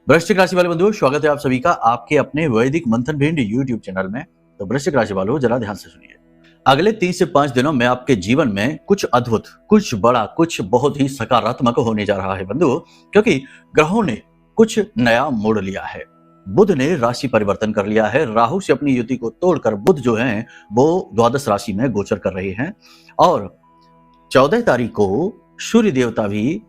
वृश्चिक राशि वाले बंधुओं, स्वागत है आप सभी का आपके अपने वैदिक मंथन भिंड यूट्यूब चैनल में। तो वृश्चिक राशि वालों, जरा ध्यान से सुनिए। अगले 3 से 5 दिनों में आपके जीवन में कुछ अद्भुत, कुछ बड़ा, कुछ बहुत ही सकारात्मक होने जा रहा है बंधुओं, क्योंकि ग्रहों ने कुछ नया मोड़ लिया है। बुध ने राशि परिवर्तन कर लिया है। राहु से अपनी युति को तोड़कर बुध जो है वो द्वादश राशि में गोचर कर रहे हैं और 14 तारीख को सूर्य देवता भी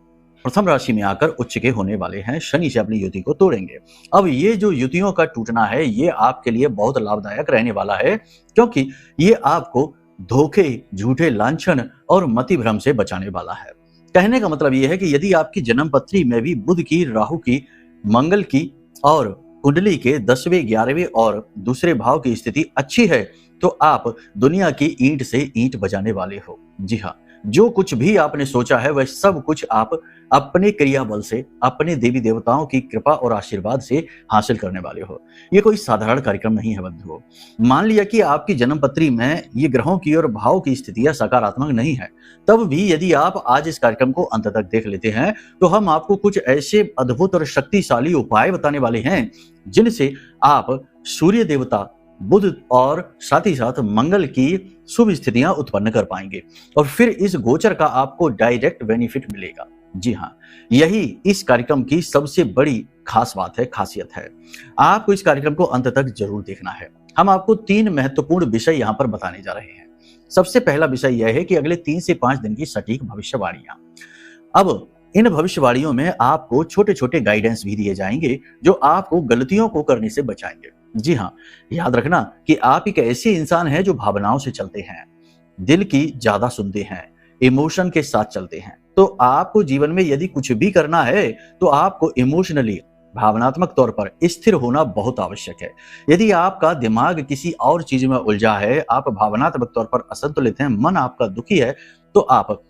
प्रथम राशि में आकर उच्च के होने वाले हैं। शनि से अपनी युति को तोड़ेंगे। अब ये जो युतियों का टूटना है, ये आपके लिए बहुत लाभदायक रहने वाला है, क्योंकि ये आपको धोखे, झूठे लांछन और मति भ्रम से बचाने वाला है। कहने का मतलब ये है कि यदि आपकी जन्म पत्री में भी बुध की, राहु की, मंगल की और कुंडली के 10वें, 11वें और दूसरे भाव की स्थिति अच्छी है, तो आप दुनिया की ईंट से ईंट बजाने वाले हो। जी हाँ, जो कुछ भी आपने सोचा है वह सब कुछ आप अपने क्रिया बल से, अपने देवी देवताओं की कृपा और आशीर्वाद से हासिल करने वाले हो। ये कोई साधारण कार्यक्रम नहीं है बंधुओं। मान लिया कि आपकी जन्म पत्री में ये ग्रहों की और भाव की स्थितियां सकारात्मक नहीं है, तब भी यदि आप आज इस कार्यक्रम को अंत तक देख लेते हैं तो हम आपको कुछ ऐसे अद्भुत और शक्तिशाली उपाय बताने वाले हैं जिनसे आप सूर्य देवता, बुध और साथ ही साथ मंगल की शुभ स्थितियां उत्पन्न कर पाएंगे और फिर इस गोचर का आपको डायरेक्ट बेनिफिट मिलेगा। जी हाँ, यही इस कार्यक्रम की सबसे बड़ी खास बात है, खासियत है। आपको इस कार्यक्रम को अंत तक जरूर देखना है। हम आपको 3 महत्वपूर्ण विषय यहाँ पर बताने जा रहे हैं। सबसे पहला विषय यह है कि अगले 3 से 5 दिन की सटीक भविष्यवाणियां। अब इन भविष्यवाणियों में आपको छोटे छोटे गाइडेंस भी दिए जाएंगे जो आपको गलतियों को करने से बचाएंगे। जी हाँ, याद रखना कि आप एक ऐसे इंसान हैं जो भावनाओं से चलते हैं, दिल की ज्यादा सुनते हैं, इमोशन के साथ चलते हैं। तो आपको जीवन में यदि कुछ भी करना है तो आपको इमोशनली, भावनात्मक तौर पर स्थिर होना बहुत आवश्यक है। यदि आपका दिमाग किसी और चीज में उलझा है, आप भावनात्मक तौर पर असंतुलित हैं, मन आपका दुखी है, तो आप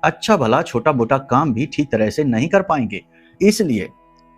अच्छा भला छोटा मोटा काम भी ठीक तरह से नहीं कर पाएंगे। इसलिए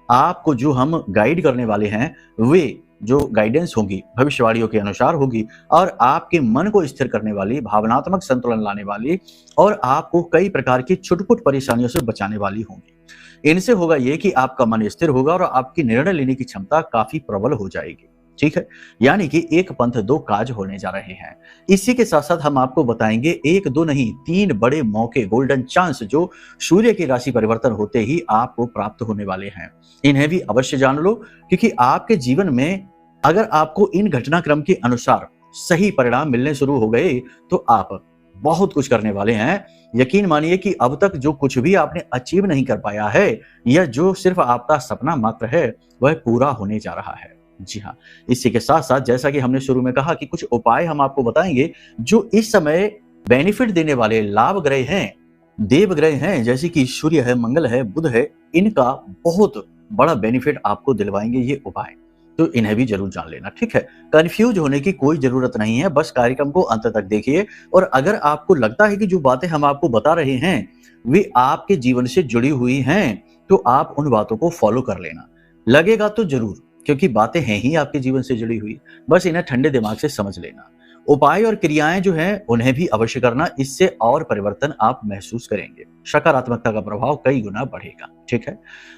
आपको जो हम गाइड करने वाले हैं वे जो गाइडेंस होगी भविष्यवाणियों के अनुसार होगी और आपके मन को स्थिर करने वाली, भावनात्मक संतुलन लाने वाली और आपको कई प्रकार की छुटपुट परेशानियों से बचाने वाली होंगी। इनसे होगा ये कि आपका मन स्थिर होगा और आपकी निर्णय लेने की क्षमता काफी प्रबल हो जाएगी। ठीक है, यानी कि एक पंथ दो काज होने जा रहे हैं। इसी के साथ साथ हम आपको बताएंगे 1 2 नहीं 3 बड़े मौके, गोल्डन चांस जो सूर्य की राशि परिवर्तन होते ही आपको प्राप्त होने वाले हैं। इन्हें भी अवश्य जान लो, क्योंकि आपके जीवन में अगर आपको इन घटनाक्रम के अनुसार सही परिणाम मिलने शुरू हो गए तो आप बहुत कुछ करने वाले हैं। यकीन मानिए कि अब तक जो कुछ भी आपने अचीव नहीं कर पाया है या जो सिर्फ आपका सपना मात्र है, वह पूरा होने जा रहा है। जी हाँ, इसी के साथ साथ जैसा कि हमने शुरू में कहा कि कुछ उपाय हम आपको बताएंगे जो इस समय बेनिफिट देने वाले लाभ ग्रह हैं, देव ग्रह हैं, जैसे कि सूर्य है, मंगल है, बुध है, इनका बहुत बड़ा बेनिफिट आपको दिलवाएंगे ये उपाय। तो इन्हें भी जरूर जान लेना। ठीक है, कंफ्यूज होने की कोई जरूरत नहीं है, बस कार्यक्रम को अंत तक देखिए और अगर आपको लगता है कि जो बातें हम आपको बता रहे हैं वे आपके जीवन से जुड़ी हुई हैं तो आप उन बातों को फॉलो कर लेना। लगेगा तो जरूर, क्योंकि बातें हैं ही आपके जीवन से जुड़ी हुई, बस इन्हें ठंडे दिमाग से समझ लेना। उपाय और क्रियाएं जो हैं उन्हें भी अवश्य करना, इससे और परिवर्तन आप महसूस करेंगे, सकारात्मकता का प्रभाव कई गुना बढ़ेगा। ठीक है,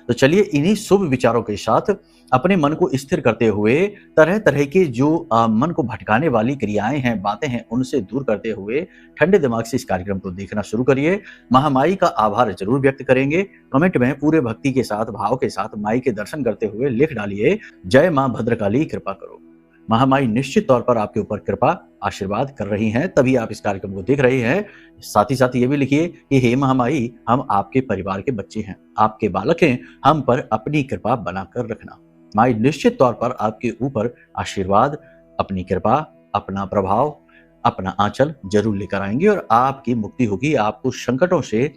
तो चलिए इन्हीं शुभ विचारों के साथ अपने मन को स्थिर करते हुए तरह तरह के जो मन को भटकाने वाली क्रियाएं हैं, बातें हैं, उनसे दूर करते हुए ठंडे दिमाग से इस कार्यक्रम को देखना शुरू करिए। महामाई का आभार जरूर व्यक्त करेंगे। कमेंट में पूरे भक्ति के साथ, भाव के साथ माई के दर्शन करते हुए लिख डालिए, जय मां भद्रकाली कृपा करो। महामाई निश्चित तौर पर आपके ऊपर कृपा आशीर्वाद कर रही हैं, तभी आप इस कार्यक्रम को देख रहे हैं। साथ ही साथ ये भी लिखिए कि हे महामाई, हम आपके परिवार के बच्चे हैं, आपके बालक हैं, हम पर अपनी कृपा बनाकर रखना। माई निश्चित तौर पर आपके ऊपर आशीर्वाद, अपनी कृपा, अपना प्रभाव, अपना आंचल जरूर लेकर आएंगे और आपकी मुक्ति होगी। आपको संकटों से,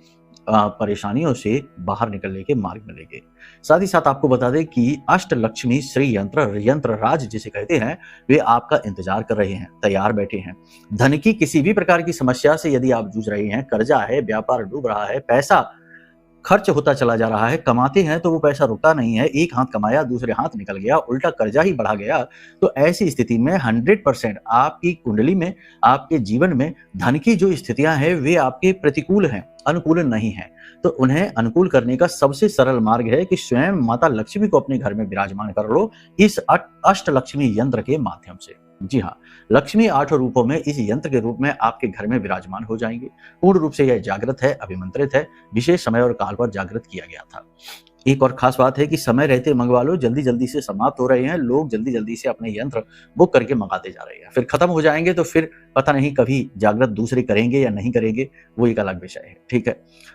परेशानियों से बाहर निकलने के मार्ग मिलेंगे। साथ ही साथ आपको बता दें कि अष्टलक्ष्मी श्री यंत्र राज जिसे कहते हैं, वे आपका इंतजार कर रहे हैं, तैयार बैठे हैं। धन की किसी भी प्रकार की समस्या से यदि आप जूझ रहे हैं, कर्जा है, व्यापार डूब रहा है, पैसा खर्च होता चला जा रहा है, कमाते हैं तो वो पैसा रुकता नहीं है, एक हाथ कमाया दूसरे हाथ निकल गया, उल्टा कर्जा ही बढ़ा गया। तो ऐसी स्थिति में 100% आपकी कुंडली में, आपके जीवन में धन की जो स्थितियां हैं वे आपके प्रतिकूल हैं, अनुकूल नहीं है। तो उन्हें अनुकूल करने का सबसे सरल मार्ग है कि स्वयं माता लक्ष्मी को अपने घर में विराजमान कर लो इस अष्टलक्ष्मी यंत्र के माध्यम से। जी हाँ, लक्ष्मी 8 रूपों में इस यंत्र के रूप में आपके घर में विराजमान हो जाएंगे। पूर्ण रूप से यह जागृत है, अभिमंत्रित है, विशेष समय और काल पर जागृत किया गया था। एक और खास बात है कि समय रहते मंगवा लो, जल्दी जल्दी से समाप्त हो रहे हैं, लोग जल्दी जल्दी से अपने यंत्र बुक करके मंगाते जा रहे हैं, फिर खत्म हो जाएंगे तो फिर पता नहीं कभी जागृत दूसरे करेंगे या नहीं करेंगे, वो एक अलग विषय है। ठीक है,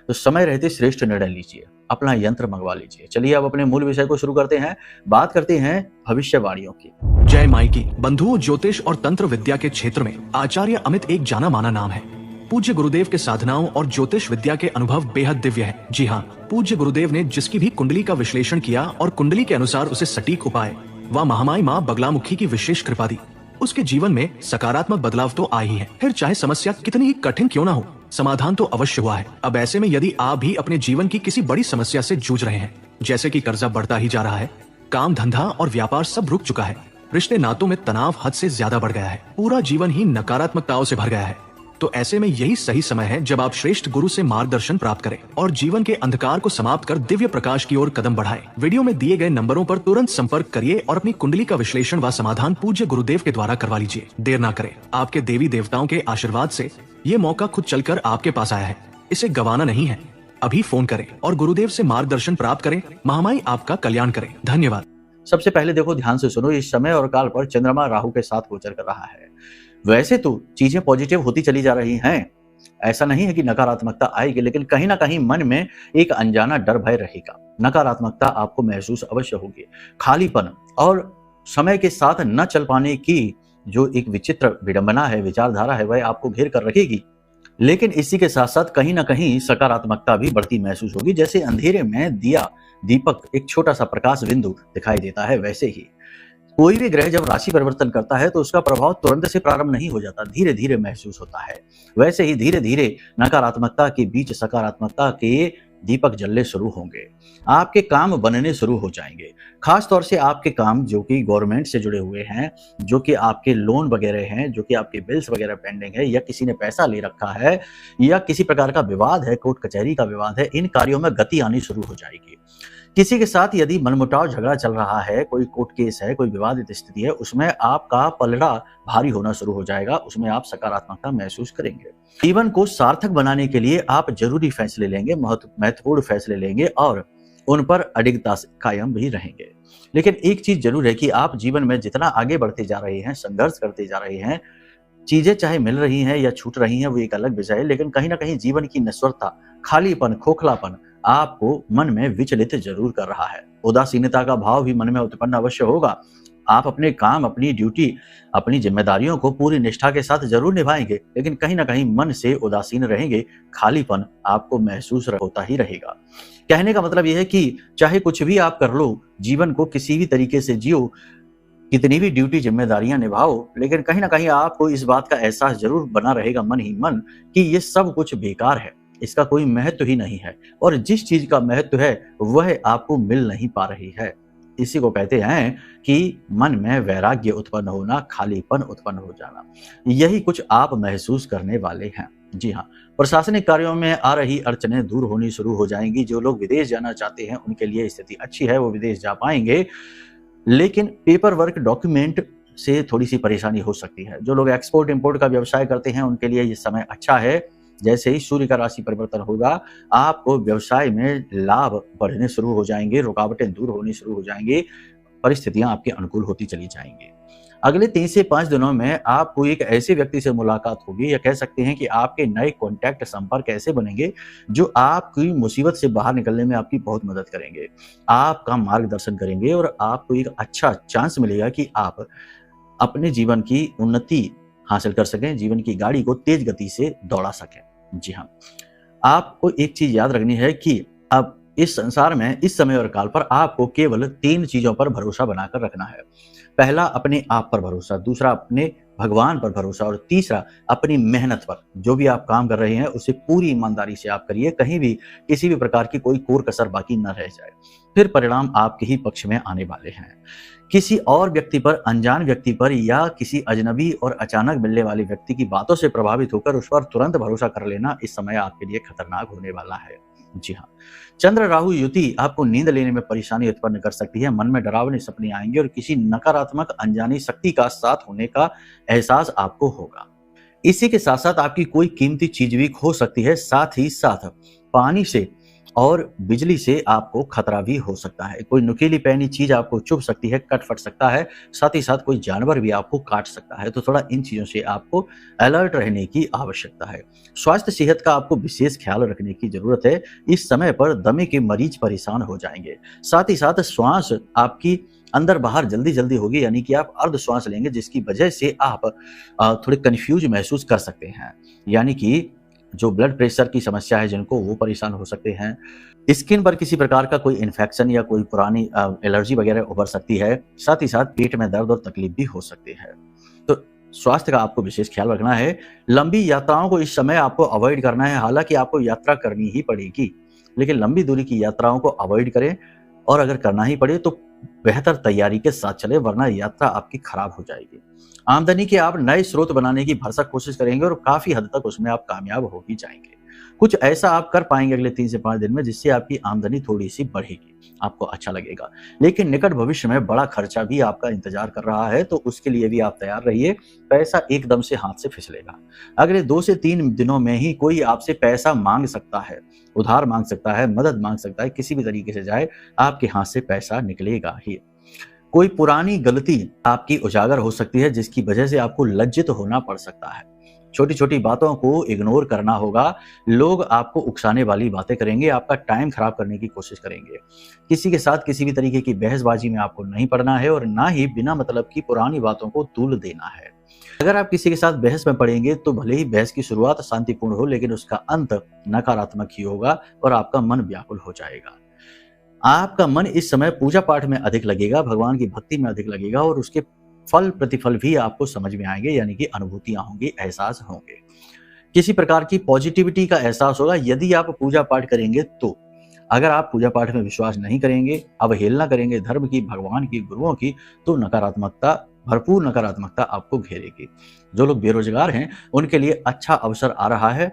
तो समय रहते श्रेष्ठ निर्णय लीजिए, अपना यंत्र मंगवा लीजिए। चलिए अब अपने मूल विषय को शुरू करते हैं, बात करते हैं भविष्यवाणियों की। जय माई की। बंधुओं, ज्योतिष और तंत्र विद्या के क्षेत्र में आचार्य अमित एक जाना माना नाम है। पूज्य गुरुदेव के साधनाओं और ज्योतिष विद्या के अनुभव बेहद दिव्य है। जी हाँ, पूज्य गुरुदेव ने जिसकी भी कुंडली का विश्लेषण किया और कुंडली के अनुसार उसे सटीक उपाय व महामाई माँ बगलामुखी की विशेष कृपा दी, उसके जीवन में सकारात्मक बदलाव तो आ ही है। फिर चाहे समस्या कितनी ही कठिन क्यों ना हो, समाधान तो अवश्य हुआ है। अब ऐसे में यदि आप भी अपने जीवन की किसी बड़ी समस्या से जूझ रहे हैं, जैसे कि कर्जा बढ़ता ही जा रहा है, काम धंधा और व्यापार सब रुक चुका है, रिश्ते नातों में तनाव हद से ज्यादा बढ़ गया है, पूरा जीवन ही नकारात्मकताओं से भर गया है, तो ऐसे में यही सही समय है जब आप श्रेष्ठ गुरु से मार्गदर्शन प्राप्त करें और जीवन के अंधकार को समाप्त कर दिव्य प्रकाश की ओर कदम बढ़ाएं। वीडियो में दिए गए नंबरों पर तुरंत संपर्क करिए और अपनी कुंडली का विश्लेषण व समाधान पूज्य गुरुदेव के द्वारा करवा लीजिए। देर ना करें, आपके देवी देवताओं के आशीर्वाद से ये मौका खुद चलकर आपके पास आया है, इसे गंवाना नहीं है। अभी फोन करें और गुरुदेव से मार्गदर्शन प्राप्त करें। महामाई आपका कल्याण करें। धन्यवाद। सबसे पहले देखो, ध्यान से सुनो, इस समय और काल पर चंद्रमा राहु के साथ गोचर कर रहा है। वैसे तो चीजें पॉजिटिव होती चली जा रही हैं, ऐसा नहीं है कि नकारात्मकता आएगी, लेकिन कहीं ना कहीं मन में एक अनजाना डर भय रहेगा। नकारात्मकता आपको महसूस अवश्य होगी। खालीपन और समय के साथ न चल पाने की जो एक विचित्र विडंबना है, विचारधारा है, वह आपको घेर कर रखेगी। लेकिन इसी के साथ साथ कहीं ना कहीं सकारात्मकता भी बढ़ती महसूस होगी। जैसे अंधेरे में दिया दीपक एक छोटा सा प्रकाश बिंदु दिखाई देता है, वैसे ही कोई भी ग्रह जब राशि परिवर्तन करता है तो उसका प्रभाव तुरंत से प्रारंभ नहीं हो जाता, धीरे धीरे महसूस होता है। वैसे ही धीरे धीरे नकारात्मकता के बीच सकारात्मकता के दीपक जलने शुरू होंगे, आपके काम बनने शुरू हो जाएंगे। खास तौर से आपके काम जो कि गवर्नमेंट से जुड़े हुए हैं, जो कि आपके लोन वगैरह हैं, जो कि आपके बिल्स वगैरह पेंडिंग है, या किसी ने पैसा ले रखा है, या किसी प्रकार का विवाद है, कोर्ट कचहरी का विवाद है, इन कार्यों में गति आनी शुरू हो जाएगी। किसी के साथ यदि मनमुटाव झगड़ा चल रहा है, कोई कोर्ट केस है, कोई विवादित स्थिति है, उसमें आपका पलड़ा भारी होना शुरू हो जाएगा, उसमें आप सकारात्मकता महसूस करेंगे। जीवन को सार्थक बनाने के लिए आप जरूरी फैसले लेंगे, महत्वपूर्ण फैसले लेंगे और उन पर अडिगता से कायम भी रहेंगे। लेकिन एक चीज जरूर है कि आप जीवन में जितना आगे बढ़ते जा रहे हैं, संघर्ष करते जा रहे हैं, चीजें चाहे मिल रही हैं या छूट रही हैं, वो एक अलग विषय है, लेकिन कहीं ना कहीं जीवन की नश्वरता, खालीपन, खोखलापन आपको मन में विचलित जरूर कर रहा है। उदासीनता का भाव भी मन में उत्पन्न अवश्य होगा। आप अपने काम, अपनी ड्यूटी, अपनी जिम्मेदारियों को पूरी निष्ठा के साथ जरूर निभाएंगे, लेकिन कहीं ना कहीं मन से उदासीन रहेंगे, खालीपन आपको महसूस होता ही रहेगा। कहने का मतलब यह है कि चाहे कुछ भी आप कर लो, जीवन को किसी भी तरीके से जियो, कितनी भी ड्यूटी जिम्मेदारियां निभाओ, लेकिन कहीं ना कहीं आपको इस बात का एहसास जरूर बना रहेगा मन ही मन कि ये सब कुछ बेकार है, इसका कोई महत्व ही नहीं है, और जिस चीज का महत्व है वह आपको मिल नहीं पा रही है। इसी को कहते हैं कि मन में वैराग्य उत्पन्न होना, खालीपन उत्पन्न हो जाना। यही कुछ आप महसूस करने वाले हैं। जी हाँ, प्रशासनिक कार्यों में आ रही अड़चनें दूर होनी शुरू हो जाएंगी। जो लोग विदेश जाना चाहते हैं उनके लिए स्थिति अच्छी है, वो विदेश जा पाएंगे, लेकिन पेपर वर्क, डॉक्यूमेंट से थोड़ी सी परेशानी हो सकती है। जो लोग एक्सपोर्ट इंपोर्ट का व्यवसाय करते हैं उनके लिए ये समय अच्छा है। जैसे ही सूर्य का राशि परिवर्तन होगा, आपको व्यवसाय में लाभ बढ़ने शुरू हो जाएंगे, रुकावटें दूर होनी शुरू हो जाएंगी, परिस्थितियां आपके अनुकूल होती चली जाएंगी। अगले 3 से 5 दिनों में आपको एक ऐसे व्यक्ति से मुलाकात होगी, या कह सकते हैं कि आपके नए कॉन्टैक्ट, संपर्क ऐसे बनेंगे जो आपकी मुसीबत से बाहर निकलने में आपकी बहुत मदद करेंगे, आपका मार्गदर्शन करेंगे, और आपको एक अच्छा चांस मिलेगा कि आप अपने जीवन की उन्नति हासिल कर सकें, जीवन की गाड़ी को तेज गति से दौड़ा सकें। जी हाँ, आपको एक चीज याद रखनी है कि अब इस संसार में इस समय और काल पर आपको केवल 3 चीजों पर भरोसा बनाकर रखना है। पहला, अपने आप पर भरोसा, दूसरा अपने भगवान पर भरोसा, और तीसरा अपनी मेहनत पर। जो भी आप काम कर रहे हैं उसे पूरी ईमानदारी से आप करिए, कहीं भी किसी भी प्रकार की कोई कोर कसर बाकी न रह जाए, फिर परिणाम आपके ही पक्ष में आने वाले हैं। किसी और व्यक्ति पर, अनजान व्यक्ति पर या किसी अजनबी और अचानक मिलने वाले व्यक्ति की बातों से प्रभावित होकर उस पर तुरंत भरोसा कर लेना इस समय आपके लिए खतरनाक होने वाला है। जी हाँ, चंद्र राहु युति आपको नींद लेने में परेशानी उत्पन्न कर सकती है। मन में डरावने सपने आएंगे और किसी नकारात्मक अनजानी शक्ति का साथ होने का एहसास आपको होगा। इसी के साथ साथ आपकी कोई कीमती चीज भी खो सकती है। साथ ही साथ पानी से और बिजली से आपको खतरा भी हो सकता है। कोई नुकीली पैनी चीज आपको चुभ सकती है, कट फट सकता है। साथ ही साथ कोई जानवर भी आपको काट सकता है। तो थोड़ा इन चीजों से आपको अलर्ट रहने की आवश्यकता है। स्वास्थ्य सेहत का आपको विशेष ख्याल रखने की जरूरत है। इस समय पर दमे के मरीज परेशान हो जाएंगे। साथ ही साथ श्वास आपकी अंदर बाहर जल्दी जल्दी होगी, यानी कि आप अर्ध श्वास लेंगे, जिसकी वजह से आप थोड़े कंफ्यूज महसूस कर सकते हैं। यानी कि जो ब्लड प्रेशर की समस्या है जिनको, वो परेशान हो सकते हैं। स्किन पर किसी प्रकार का कोई इन्फेक्शन या कोई पुरानी एलर्जी वगैरह उभर सकती है। साथ ही साथ पेट में दर्द और तकलीफ भी हो सकती है। तो स्वास्थ्य का आपको विशेष ख्याल रखना है। लंबी यात्राओं को इस समय आपको अवॉइड करना है। हालांकि आपको यात्रा करनी ही पड़ेगी, लेकिन लंबी दूरी की यात्राओं को अवॉइड करें, और अगर करना ही पड़े तो बेहतर तैयारी के साथ चले, वरना यात्रा आपकी खराब हो जाएगी। आमदनी के आप नए स्रोत बनाने की भरसक कोशिश करेंगे और काफी हद तक उसमें आप कामयाब हो भी जाएंगे। कुछ ऐसा आप कर पाएंगे अगले 3 से 5 दिन में जिससे आपकी आमदनी थोड़ी सी बढ़ेगी, आपको अच्छा लगेगा। लेकिन निकट भविष्य में बड़ा खर्चा भी आपका इंतजार कर रहा है, तो उसके लिए भी आप तैयार रहिए। पैसा एकदम से हाथ से फिसलेगा। अगले 2 से 3 दिनों में ही कोई आपसे पैसा मांग सकता है, उधार मांग सकता है, मदद मांग सकता है। किसी भी तरीके से जाए, आपके हाथ से पैसा निकलेगा ही। कोई पुरानी गलती आपकी उजागर हो सकती है जिसकी वजह से आपको लज्जित होना पड़ सकता है। छोटी छोटी बातों को इग्नोर करना होगा। लोग आपको उकसाने वाली बातें करेंगे, आपका टाइम खराब करने की कोशिश करेंगे। किसी के साथ किसी भी तरीके की बहसबाजी में आपको नहीं पड़ना है, और ना ही बिना मतलब की पुरानी बातों को तूल देना है। अगर आप किसी के साथ बहस में पड़ेंगे तो भले ही बहस की शुरुआत शांतिपूर्ण हो, लेकिन उसका अंत नकारात्मक ही होगा और आपका मन व्याकुल हो जाएगा। आपका मन इस समय पूजा पाठ में अधिक लगेगा, भगवान की भक्ति में अधिक लगेगा, और उसके फल प्रतिफल भी आपको समझ में आएंगे, यानी कि अनुभूतियां होंगी, एहसास होंगे। किसी प्रकार की पॉजिटिविटी का एहसास होगा यदि आप पूजा पाठ करेंगे तो। अगर आप पूजा पाठ में विश्वास नहीं करेंगे, अवहेलना करेंगे धर्म की, भगवान की, गुरुओं की, तो नकारात्मकता, भरपूर नकारात्मकता आपको घेरेगी। जो लोग बेरोजगार हैं उनके लिए अच्छा अवसर आ रहा है।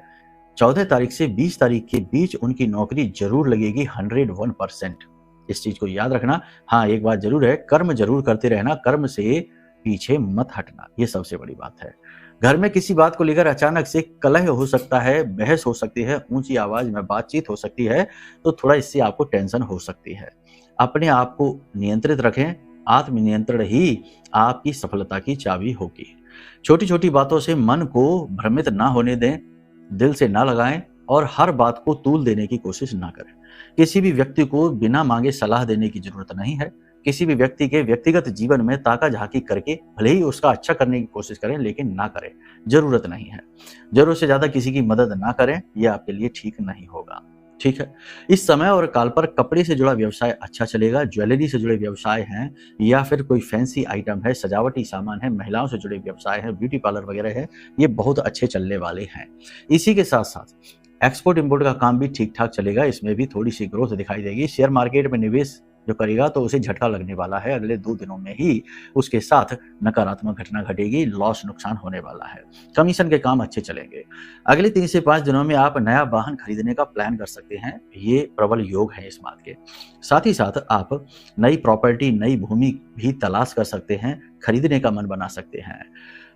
14 तारीख से 20 तारीख के बीच उनकी नौकरी जरूर लगेगी 101%। इस चीज को याद रखना। हाँ, एक बात जरूर है, कर्म जरूर करते रहना, कर्म से पीछे मत हटना, ये सबसे बड़ी बात है। घर में किसी बात को लेकर अचानक से कलह हो सकता है, बहस हो सकती है, ऊंची आवाज में बातचीत हो सकती है, तो थोड़ा इससे आपको टेंशन हो सकती है। अपने आप को नियंत्रित रखें। आत्मनियंत्रण ही आपकी सफलता की चाबी होगी। छोटी छोटी बातों से मन को भ्रमित ना होने दें, दिल से ना लगाएं, और हर बात को तूल देने की कोशिश ना करें। किसी भी व्यक्ति को बिना मांगे सलाह देने की जरूरत नहीं है। किसी भी व्यक्ति के व्यक्तिगत जीवन में ताका झाकी करके भले ही उसका अच्छा करने की कोशिश करें, लेकिन ना करें, जरूरत नहीं है। जरूरत से ज्यादा किसी की मदद ना करें, यह आपके लिए ठीक नहीं होगा। ठीक है, इस समय और काल पर कपड़े से जुड़ा व्यवसाय अच्छा चलेगा। ज्वेलरी से जुड़े व्यवसाय हैं, या फिर कोई फैंसी आइटम है, सजावटी सामान है, महिलाओं से जुड़े व्यवसाय है, ब्यूटी पार्लर वगैरह है, ये बहुत अच्छे चलने वाले हैं। इसी के साथ साथ एक्सपोर्ट इंपोर्ट का काम भी ठीक ठाक चलेगा, इसमें भी थोड़ी सी ग्रोथ दिखाई देगी। शेयर मार्केट में निवेश जो करेगा तो उसे झटका लगने वाला है। अगले 2 दिनों में ही उसके साथ नकारात्मक घटना घटेगी, लॉस नुकसान होने वाला है। कमीशन के काम अच्छे चलेंगे। अगले 3 से 5 दिनों में आप नया वाहन खरीदने का प्लान कर सकते हैं, ये प्रबल योग है इस बात के। साथ ही साथ आप नई प्रॉपर्टी, नई भूमि भी तलाश कर सकते हैं, खरीदने का मन बना सकते हैं।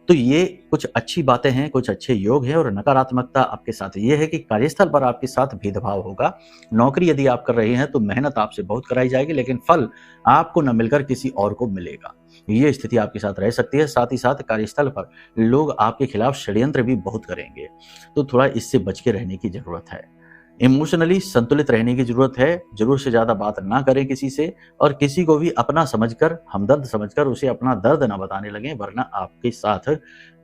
तो ये कुछ अच्छी बातें हैं, कुछ अच्छे योग हैं। और नकारात्मकता आपके साथ ये है कि कार्यस्थल पर आपके साथ भेदभाव होगा। नौकरी यदि आप कर रहे हैं तो मेहनत आपसे बहुत कराई जाएगी, लेकिन फल आपको न मिलकर किसी और को मिलेगा। ये स्थिति आपके साथ रह सकती है। साथ ही साथ कार्यस्थल पर लोग आपके खिलाफ षड्यंत्र भी बहुत करेंगे, तो थोड़ा इससे बच के रहने की जरूरत है। इमोशनली संतुलित रहने की जरूरत है। जरूर से ज्यादा बात ना करें किसी से, और किसी को भी अपना समझकर, हमदर्द समझकर उसे अपना दर्द ना बताने लगें, वरना आपके साथ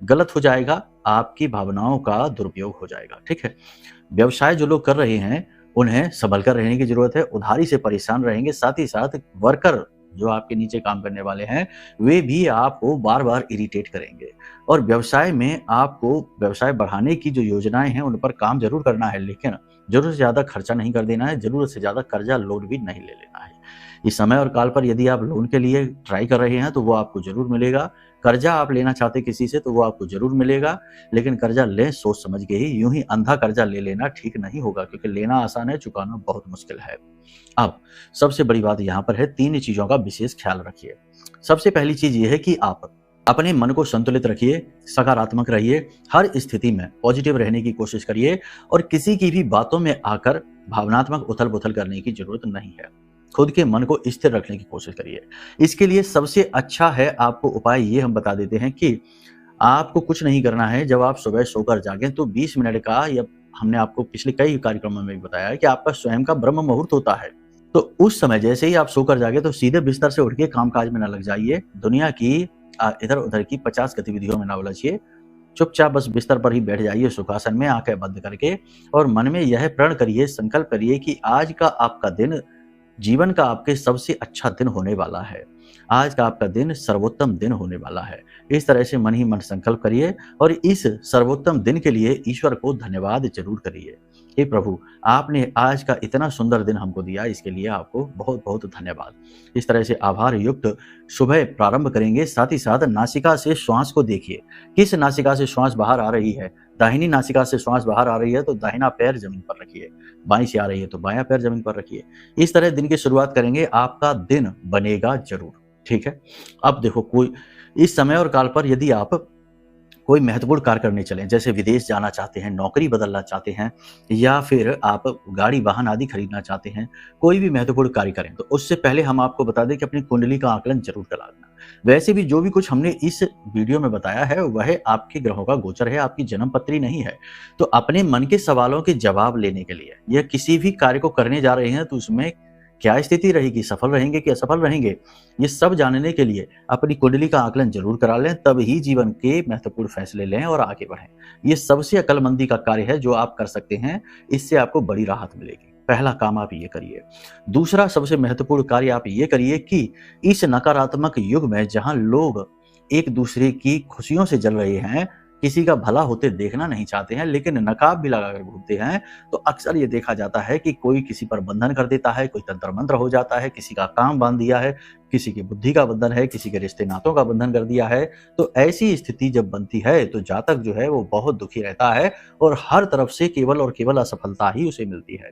गलत हो जाएगा, आपकी भावनाओं का दुरुपयोग हो जाएगा। ठीक है, व्यवसाय जो लोग कर रहे हैं उन्हें संभल कर रहने की जरूरत है। उधारी से परेशान रहेंगे। साथ ही साथ वर्कर जो आपके नीचे काम करने वाले हैं, वे भी आपको बार बार इरिटेट करेंगे। और व्यवसाय में आपको व्यवसाय बढ़ाने की जो योजनाएं हैं उन पर काम जरूर करना है, लेकिन जरूरत से ज्यादा खर्चा नहीं कर देना है, जरूरत से ज्यादा कर्जा लोन भी नहीं ले लेना है। इस समय और काल पर यदि आप लोन के लिए ट्राई कर रहे हैं तो वो आपको जरूर मिलेगा। कर्जा आप लेना चाहते किसी से तो वो आपको जरूर मिलेगा, लेकिन कर्जा लें सोच समझ के ही। यूं ही अंधा कर्जा ले लेना ठीक नहीं होगा, क्योंकि लेना आसान है, चुकाना बहुत मुश्किल है। अब सबसे बड़ी बात यहाँ पर है, 3 चीजों का विशेष ख्याल रखिए। सबसे पहली चीज ये है कि आप अपने मन को संतुलित रखिए, सकारात्मक रहिए, हर स्थिति में पॉजिटिव रहने की कोशिश करिए और किसी की भी बातों में आकर भावनात्मक उथल पुथल करने की जरूरत नहीं है। खुद के मन को स्थिर रखने की कोशिश करिए। इसके लिए सबसे अच्छा है, आपको उपाय ये हम बता देते हैं कि आपको कुछ नहीं करना है। जब आप सुबह सोकर जागें तो 20 मिनट का, या हमने आपको पिछले कई कार्यक्रमों में भी बताया है कि आपका स्वयं का ब्रह्म मुहूर्त होता है। तो उस समय जैसे ही आप सोकर जागे तो सीधे बिस्तर से उठ के कामकाज में न लग जाइए, दुनिया की इधर उधर की 50 गतिविधियों में न उलझिए। चुपचाप बस बिस्तर पर ही बैठ जाइए सुखासन में, आंखें बंद करके, और मन में यह प्रण करिए, संकल्प करिए कि आज का आपका दिन जीवन का आपके सबसे अच्छा दिन होने वाला है। आज का आपका दिन सर्वोत्तम दिन होने वाला है। इस तरह से मन ही मन संकल्प करिए और इस सर्वोत्तम दिन के लिए ईश्वर को धन्यवाद जरूर करिए। हे प्रभु, आपने आज का इतना सुंदर दिन हमको दिया, इसके लिए आपको बहुत बहुत धन्यवाद। इस तरह से आभार युक्त सुबह प्रारंभ करेंगे। साथ ही साथ नासिका से श्वास को देखिए, किस नासिका से श्वास बाहर आ रही है। दाहिनी नासिका से श्वास बाहर आ रही है तो दाहिना पैर जमीन पर रखिए, बाईं से आ रही है तो बायां पैर जमीन पर रखिए। इस तरह दिन की शुरुआत करेंगे, आपका दिन बनेगा जरूर। ठीक है। अब देखो, कोई इस समय और काल पर यदि आप कोई महत्वपूर्ण कार्य करने चलें, जैसे विदेश जाना चाहते हैं, नौकरी बदलना चाहते हैं, या फिर आप गाड़ी वाहन आदि खरीदना चाहते हैं, कोई भी महत्वपूर्ण कार्य करें, तो उससे पहले हम आपको बता दें कि अपनी कुंडली का आकलन जरूर करा लेना। वैसे भी जो भी कुछ हमने इस वीडियो में बताया है वह आपके ग्रहों का गोचर है, आपकी जन्म पत्री नहीं है। तो अपने मन के सवालों के जवाब लेने के लिए, या किसी भी कार्य को करने जा रहे हैं तो उसमें क्या स्थिति रहेगी, सफल रहेंगे कि असफल रहेंगे, ये सब जानने के लिए अपनी कुंडली का आकलन जरूर करा लें, तब ही जीवन के महत्वपूर्ण फैसले लें और आगे बढ़ें। ये सबसे अक्लमंदी का कार्य है जो आप कर सकते हैं, इससे आपको बड़ी राहत मिलेगी। पहला काम आप ये करिए। दूसरा सबसे महत्वपूर्ण कार्य आप ये करिए कि इस नकारात्मक युग में जहां लोग एक दूसरे की खुशियों से जल रहे हैं, किसी का भला होते देखना नहीं चाहते हैं, लेकिन नकाब भी लगाकर घूमते हैं, तो अक्सर ये देखा जाता है कि कोई किसी पर बंधन कर देता है, कोई तंत्र मंत्र हो जाता है, किसी का काम बांध दिया है, किसी की बुद्धि का बंधन है, किसी के रिश्ते नातों का बंधन कर दिया है। तो ऐसी स्थिति जब बनती है तो जातक जो है वो बहुत दुखी रहता है और हर तरफ से केवल और केवल असफलता ही उसे मिलती है।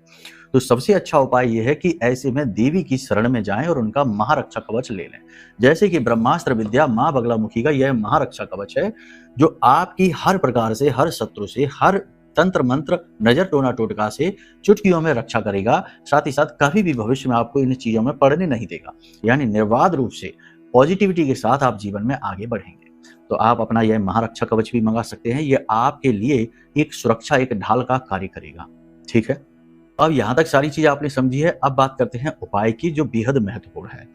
तो सबसे अच्छा उपाय यह है कि ऐसे में देवी की शरण में जाएं और उनका महारक्षा कवच ले लें। जैसे कि ब्रह्मास्त्र विद्या मां बगलामुखी का यह महारक्षा कवच है, जो आपकी हर प्रकार से, हर शत्रु से, हर तंत्र मंत्र, नजर टोना टोटका से चुटकियों में रक्षा करेगा। साथ ही साथ कभी भी भविष्य में आपको इन चीजों में पड़ने नहीं देगा, यानी निर्बाध रूप से पॉजिटिविटी के साथ आप जीवन में आगे बढ़ेंगे। तो आप अपना यह महारक्षा कवच भी मंगा सकते हैं, यह आपके लिए एक सुरक्षा, एक ढाल का कार्य करेगा। ठीक है। अब यहां तक सारी चीज आपने समझी है। अब बात करते हैं उपाय की, जो बेहद महत्वपूर्ण है।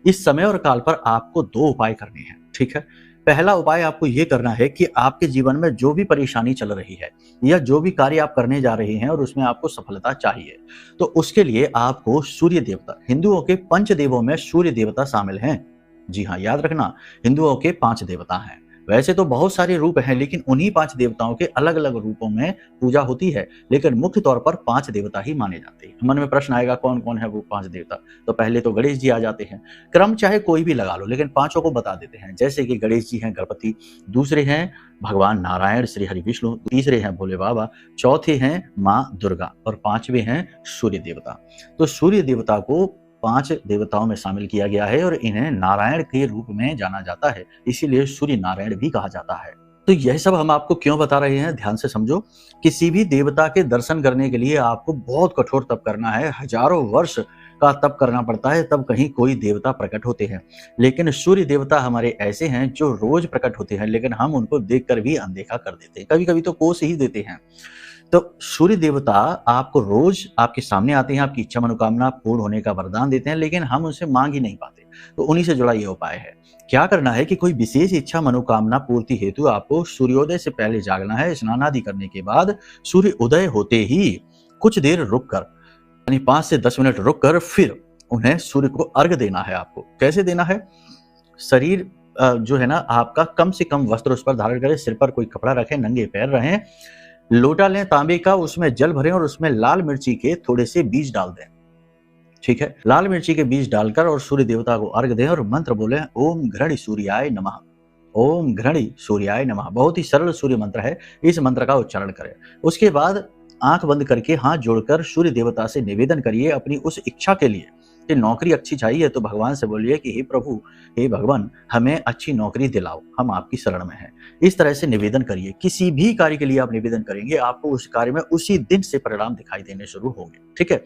इस समय और काल पर आपको 2 उपाय करने हैं। ठीक है। पहला उपाय आपको यह करना है कि आपके जीवन में जो भी परेशानी चल रही है या जो भी कार्य आप करने जा रहे हैं और उसमें आपको सफलता चाहिए, तो उसके लिए आपको सूर्य देवता, हिंदुओं के 5 देवों में सूर्य देवता शामिल हैं। जी हाँ, याद रखना, हिंदुओं के 5 देवता हैं। वैसे तो बहुत सारे रूप हैं, लेकिन उन्हीं 5 देवताओं के अलग अलग रूपों में पूजा होती है, लेकिन मुख्य तौर पर 5 देवता ही माने जाते हैं। मन में प्रश्न आएगा कौन कौन है वो 5 देवता, तो पहले तो गणेश जी आ जाते हैं। क्रम चाहे कोई भी लगा लो, लेकिन 5 को बता देते हैं। जैसे कि गणेश जी हैं गणपति, दूसरे हैं भगवान नारायण श्री हरि विष्णु, तीसरे हैं भोले बाबा, चौथे हैं माँ दुर्गा और 5वें हैं सूर्य देवता। तो सूर्य देवता को 5 देवताओं में शामिल किया गया है और इन्हें नारायण के रूप में जाना जाता है, इसीलिए सूर्य नारायण भी कहा जाता है। तो यह सब हम आपको क्यों बता रहे हैं, ध्यान से समझो। किसी भी देवता के दर्शन करने के लिए आपको बहुत कठोर तप करना है, हजारों वर्ष का तप करना पड़ता है, तब कहीं कोई देवता प्रकट होते हैं। लेकिन सूर्य देवता हमारे ऐसे हैं जो रोज प्रकट होते हैं, लेकिन हम उनको देखकर भी अनदेखा कर देते हैं, कभी कभी तो कोस ही देते हैं। तो सूर्य देवता आपको रोज आपके सामने आते हैं, आपकी इच्छा मनोकामना पूर्ण होने का वरदान देते हैं, लेकिन हम उनसे मांग ही नहीं पाते। तो उन्हीं से जुड़ा यह उपाय है। क्या करना है कि कोई विशेष इच्छा मनोकामना पूर्ति हेतु आपको सूर्योदय से पहले जागना है। स्नान आदि करने के बाद सूर्य उदय होते ही कुछ देर रुककर, यानी 5 से 10 मिनट रुककर, फिर उन्हें सूर्य को अर्घ देना है। आपको कैसे देना है? शरीर जो है ना आपका कम से कम वस्त्र उस पर धारण करें, सिर पर कोई कपड़ा रखें, नंगे पैर रहें, लोटा लें तांबे का, उसमें जल भरें और उसमें लाल मिर्ची के थोड़े से बीज डाल दें। ठीक है, लाल मिर्ची के बीज डालकर और सूर्य देवता को अर्घ दें और मंत्र बोले ओम घृणी सूर्याय नमः, ओम घृणी सूर्याय नमः। बहुत ही सरल सूर्य मंत्र है, इस मंत्र का उच्चारण करें। उसके बाद आंख बंद करके हाथ जोड़कर सूर्य देवता से निवेदन करिए अपनी उस इच्छा के लिए कि नौकरी अच्छी चाहिए, तो भगवान से बोलिए कि हे प्रभु, हे भगवान, हमें अच्छी नौकरी दिलाओ, हम आपकी शरण में हैं। इस तरह से निवेदन करिए। किसी भी कार्य के लिए आप निवेदन करेंगे, आपको उस कार्य में उसी दिन से परिणाम दिखाई देने शुरू होंगे। ठीक है,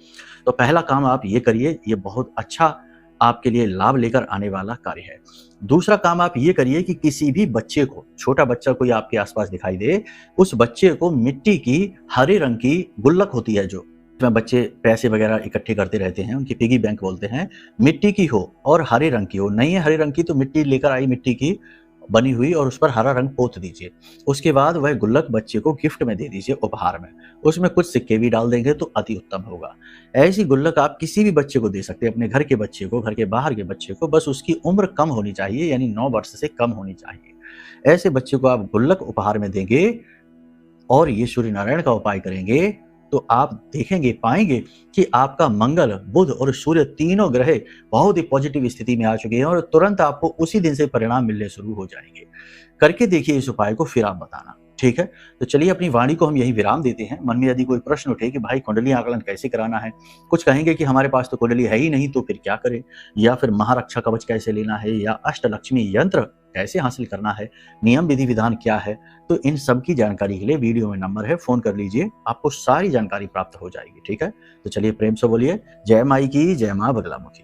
तो पहला काम आप ये करिए, ये बहुत अच्छा आपके लिए लाभ लेकर आने वाला कार्य है। दूसरा काम आप ये करिए कि किसी भी बच्चे को, छोटा बच्चा कोई आपके आसपास दिखाई दे, उस बच्चे को मिट्टी की हरे रंग की गुल्लक होती है, जो इसमें बच्चे पैसे वगैरह इकट्ठे करते रहते हैं, उनकी पिगी बैंक बोलते हैं, मिट्टी की हो और हरे रंग की हो। नहीं है हरे रंग की तो मिट्टी लेकर आई, मिट्टी की बनी हुई, और उस पर हरा रंग पोत दीजिए। उसके बाद वह गुल्लक बच्चे को गिफ्ट में दे दीजिए, उपहार में। उसमें कुछ सिक्के भी डाल देंगे तो अति उत्तम होगा। ऐसी गुल्लक आप किसी भी बच्चे को दे सकते हैं, अपने घर के बच्चे को, घर के बाहर के बच्चे को, बस उसकी उम्र कम होनी चाहिए, यानी 9 वर्ष से कम होनी चाहिए। ऐसे बच्चे को आप गुल्लक उपहार में देंगे और ये सूर्य नारायण का उपाय करेंगे तो आप देखेंगे, पाएंगे कि आपका मंगल, बुध और सूर्य तीनों ग्रह बहुत ही पॉजिटिव स्थिति में आ चुके हैं और तुरंत आपको उसी दिन से परिणाम मिलने शुरू हो जाएंगे। करके देखिए इस उपाय को, फिर आप बताना। ठीक है, तो चलिए अपनी वाणी को हम यही विराम देते हैं। मन में यदि कोई प्रश्न उठे कि भाई कुंडली आकलन कैसे कराना है, कुछ कहेंगे कि हमारे पास तो कुंडली है ही नहीं, तो फिर क्या करें, या फिर महारक्षा कवच कैसे लेना है, या अष्टलक्ष्मी यंत्र कैसे हासिल करना है, नियम विधि विधान क्या है, तो इन सब की जानकारी के लिए वीडियो में नंबर है, फोन कर लीजिए, आपको सारी जानकारी प्राप्त हो जाएगी। ठीक है, तो चलिए प्रेम से बोलिए जय माई की, जय माँ बगलामुखी।